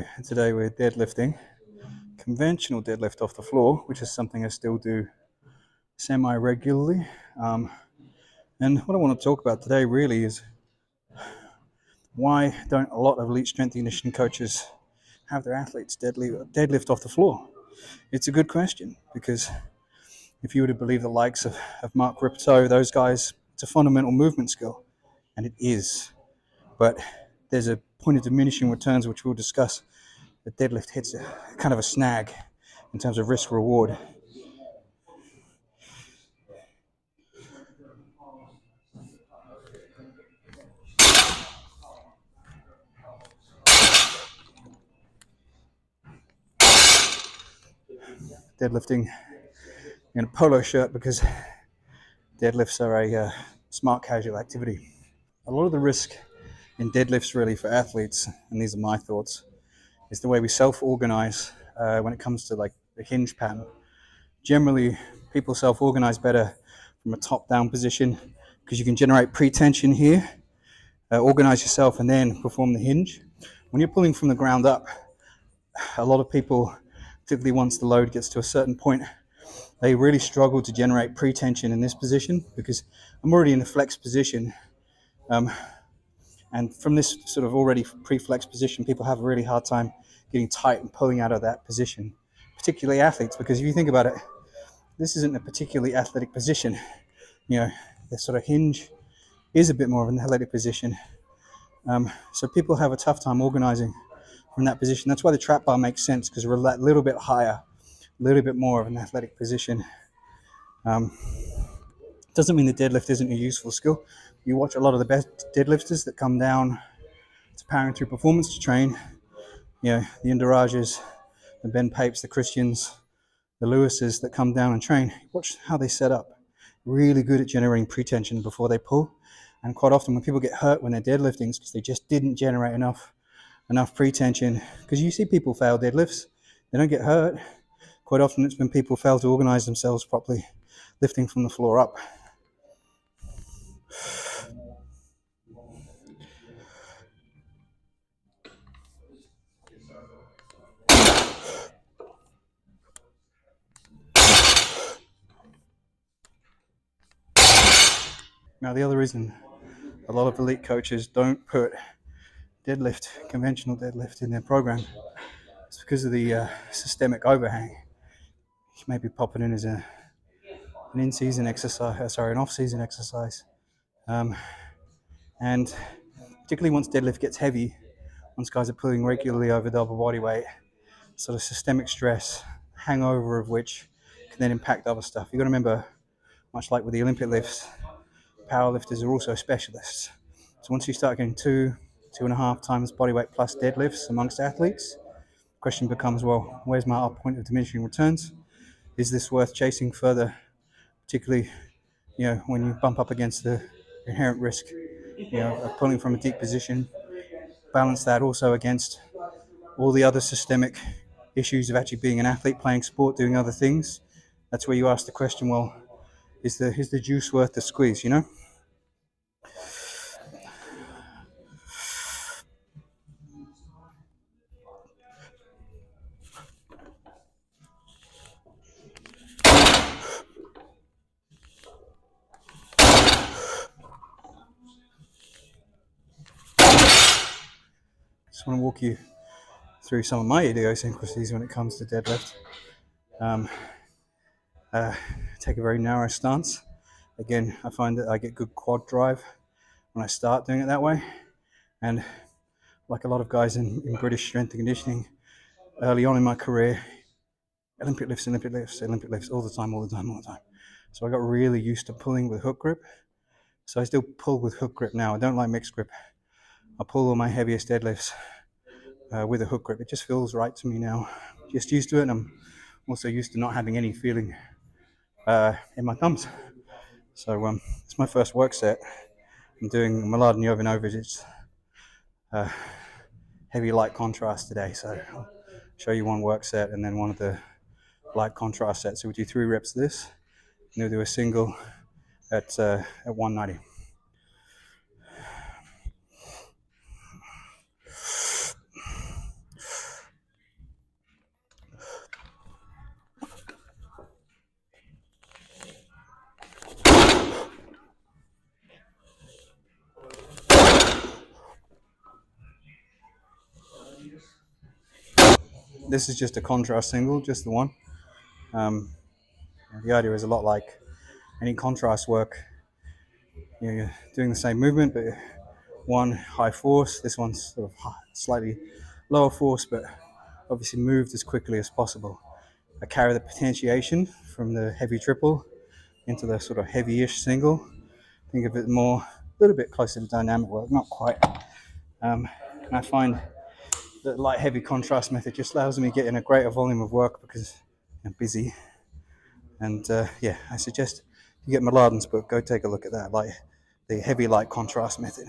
So today we're deadlifting, conventional deadlift off the floor, which is something I still do semi-regularly. And what I want to talk about today really is why don't a lot of elite strength and conditioning coaches have their athletes deadlift off the floor? It's a good question, because if you were to believe the likes of Mark Rippetoe, those guys, it's a fundamental movement skill, and it is. But there's a point of diminishing returns, which we'll discuss. The deadlift hits a kind of a snag in terms of risk reward. Deadlifting in a polo shirt because deadlifts are a smart casual activity. A lot of the risk in deadlifts really for athletes, and these are my thoughts, is the way we self-organize when it comes to like the hinge pattern. Generally, people self-organize better from a top-down position because you can generate pre-tension here, organize yourself, and then perform the hinge. When you're pulling from the ground up, a lot of people, particularly once the load gets to a certain point, they really struggle to generate pre-tension in this position because I'm already in the flex position. And from this sort of already pre-flex position, people have a really hard time getting tight and pulling out of that position, particularly athletes, because if you think about it, this isn't a particularly athletic position. You know, the sort of hinge is a bit more of an athletic position. So people have a tough time organizing from that position. That's why the trap bar makes sense, because we're a little bit higher, a little bit more of an athletic position. Doesn't mean the deadlift isn't a useful skill. You watch a lot of the best deadlifters that come down to powering through performance to train, you know, the Indirajas, the Ben Papes, the Christians, the Lewises that come down and train. Watch how they set up. Really good at generating pre-tension before they pull. And quite often when people get hurt when they're deadlifting, it's because they just didn't generate enough pre-tension. Because you see people fail deadlifts, they don't get hurt. Quite often it's when people fail to organize themselves properly, lifting from the floor up. Now, the other reason a lot of elite coaches don't put conventional deadlift in their program is because of the systemic overhang. You may be popping in as an in-season exercise, an off-season exercise. And particularly once deadlift gets heavy, once guys are pulling regularly over double body weight, sort of systemic stress, hangover of which can then impact other stuff. You've got to remember, much like with the Olympic lifts, powerlifters are also specialists. So once you start getting 2.5 times body weight plus deadlifts amongst athletes, the question becomes, well, where's my point of diminishing returns? Is this worth chasing further, particularly, you know, when you bump up against the inherent risk, you know, of pulling from a deep position? Balance that also against all the other systemic issues of actually being an athlete, playing sport, doing other things. That's where you ask the question, well, is the juice worth the squeeze, you know? Just want to walk you through some of my idiosyncrasies when it comes to deadlift. Take a very narrow stance. Again, I find that I get good quad drive when I start doing it that way. And like a lot of guys in British strength and conditioning, early on in my career, Olympic lifts all the time. So I got really used to pulling with hook grip. So I still pull with hook grip now. I don't like mixed grip. I pull all my heaviest deadlifts with a hook grip. It just feels right to me now. Just used to it, and I'm also used to not having any feeling in my thumbs. So it's my first work set. I'm doing Mladen Jovanovic. Heavy light contrast today. So I'll show you one work set and then one of the light contrast sets. So we do 3 reps of this, and we'll do a single at 190. This is just a contrast single, just the one. The idea is a lot like any contrast work. You're doing the same movement, but one high force. This one's sort of slightly lower force, but obviously moved as quickly as possible. I carry the potentiation from the heavy triple into the sort of heavy-ish single. Think of it more, a little bit closer to dynamic work, not quite. And I find that light heavy contrast method just allows me to get in a greater volume of work because I'm busy. And yeah, I suggest you get Millarden's book, go take a look at that, like the heavy light contrast method.